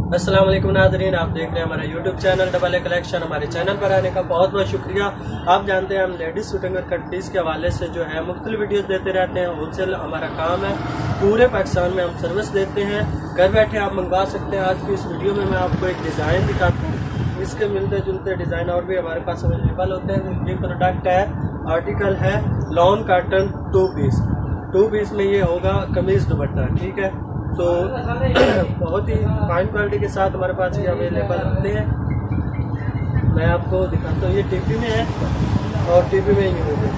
अस्सलाम वालेकुम नाज़रीन, आप देख रहे हैं हमारा YouTube channel double a collection. हमारे चैनल पर आने का बहुत बहुत शुक्रिया। आप जानते हैं हम लेडीज़ सूटिंग और कट पीस के हवाले से जो है मुख्तलिफ वीडियोस देते रहते हैं। होलसेल हमारा काम है, पूरे पाकिस्तान में हम सर्विस देते हैं। घर बैठे आप मंगवा सकते हैं। आज की इस वीडियो में मैं आपको एक डिज़ाइन दिखाता हूँ, इसके मिलते जुलते डिज़ाइन और भी हमारे पास अवेलेबल होते हैं। ये प्रोडक्ट है, आर्टिकल है लॉन कॉटन टू पीस में ये होगा कमीज़ दुपट्टा, ठीक है। तो बहुत ही फाइन क्वालिटी के साथ हमारे पास ये अवेलेबल होते हैं। मैं आपको दिखाता हूँ, ये टीपी में है और टीपी में ये होगी।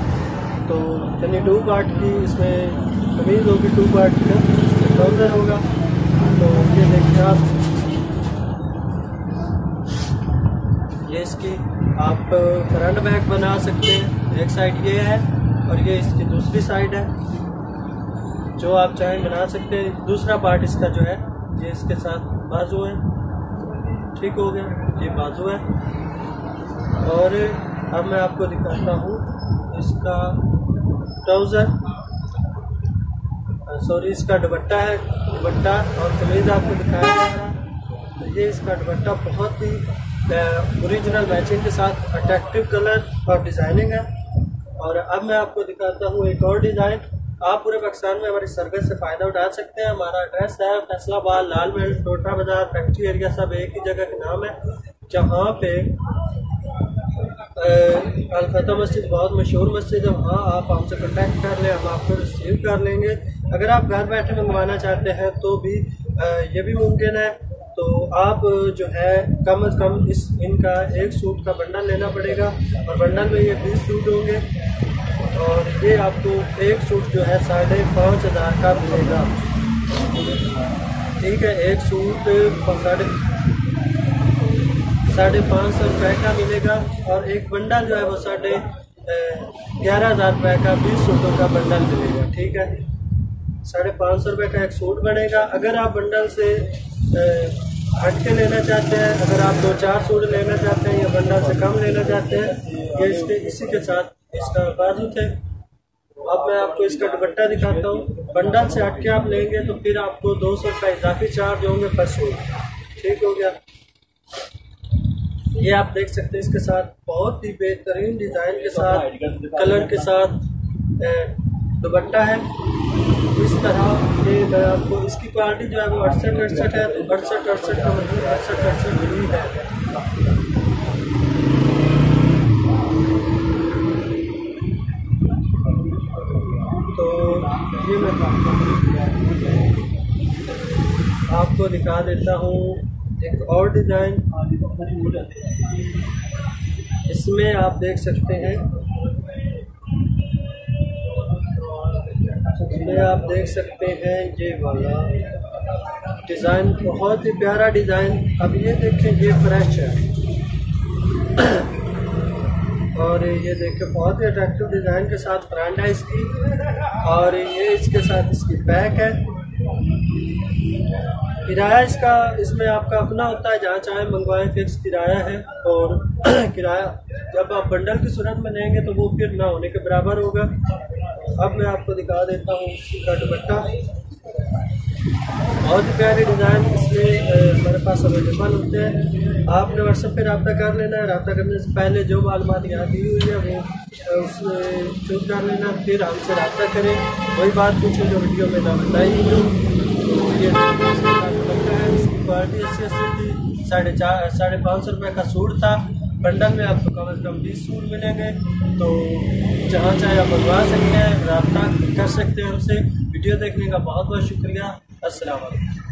तो यानी 2 पार्ट की इसमें कमीज़ होगी, 2 पार्ट का इसमें ट्राउज़र होगा। तो ये देखिए आप, ये इसकी आप फ्रंट बैक बना सकते हैं। एक साइड ये है और ये इसकी दूसरी साइड है, जो आप चाहें बना सकते हैं। दूसरा पार्ट इसका जो है ये इसके साथ बाजू है, ठीक हो गया, ये बाजू है। और अब मैं आपको दिखाता हूँ इसका ट्राउज़र, सॉरी इसका दुपट्टा है। दुपट्टा और कमीज़ आपको दिखाया जा रहा है। तो ये इसका दुपट्टा बहुत ही ओरिजिनल मैचिंग के साथ अट्रैक्टिव कलर और डिज़ाइनिंग है। और अब मैं आपको दिखाता हूँ एक और डिज़ाइन। आप पूरे पाकिस्तान में हमारी सर्विस से फ़ायदा उठा सकते हैं। हमारा एड्रेस है फैसलाबाद, लाल महल, टोटा बाजार, फैक्ट्री एरिया, सब एक ही जगह के नाम है। जहाँ पे अल-फतह मस्जिद बहुत मशहूर मस्जिद है, वहाँ आप हमसे कॉन्टैक्ट कर लें, हम आपको रिसीव कर लेंगे। अगर आप घर बैठे मंगवाना चाहते हैं तो भी ये भी मुमकिन है। तो आप जो है कम अज़ कम इनका एक सूट का बंडल लेना पड़ेगा और बंडल में ये 20 सूट होंगे। और ये आपको एक सूट जो है 5,500 का मिलेगा, ठीक है। एक सूट 550 रुपये का मिलेगा और एक बंडल जो है वो 11,500 रुपये का 20 सूटों का बंडल मिलेगा, ठीक है। 550 रुपये का एक सूट बनेगा। अगर आप बंडल से हट के लेना चाहते हैं, अगर आप 2-4 सूट लेना चाहते हैं या बंडल से कम लेना चाहते हैं, ये इसके इसी के साथ इसका बाजू थे। अब मैं आपको इसका दुपट्टा दिखाता हूँ। बंडल से हट के आप लेंगे तो फिर आपको 200 रुपये इजाफी चार्ज होंगे पर सूट, ठीक हो गया। ये आप देख सकते हैं, इसके साथ बहुत ही बेहतरीन डिज़ाइन के साथ, कलर के साथ दुपट्टा है। इस तरह ये मैं आपको इसकी क्वालिटी जो है वो 68 है। तो 68 का मतलब 68 ही है। तो ये मैं आपको दिखा देता हूँ एक और डिज़ाइन। इसमें आप देख सकते हैं, इसमें आप देख सकते हैं ये वाला डिज़ाइन, बहुत ही प्यारा डिज़ाइन। अब ये देखें, ये फ्रेश है और ये देखें बहुत ही अट्रैक्टिव डिज़ाइन के साथ फ्रंट है इसकी, और ये इसके साथ इसकी बैक है। किराया इसका, इसमें आपका अपना होता है, जहाँ चाहे मंगवाएं, फिक्स किराया है। और किराया जब आप बंडल की सूरत में लेंगे तो वो फिर ना होने के बराबर होगा। अब मैं आपको दिखा देता हूँ इसका दुपट्टा, बहुत ही प्यारे डिज़ाइन इसमें हमारे पास अवेलेबल होते हैं। आपने व्हाट्सएप पे रब्ता कर लेना है। रब्ता करने से पहले जो मालूमात यहाँ दी हुई है वो उसमें चूज कर लेना, फिर हमसे रब्ता करें। वही बात पूछें जो वीडियो में ना बताई। तो ये दुपट्टा है, इसकी क्वालिटी 80 थी। 550 रुपये का सूट था। बंडल में आपको कम से कम 20 सूट मिलेंगे। तो जहाँ चाहे आप मंगवा सकते हैं, रब्ता कर सकते हैं हमसे। वीडियो देखने का बहुत बहुत शुक्रिया। अस्सलाम वालेकुम।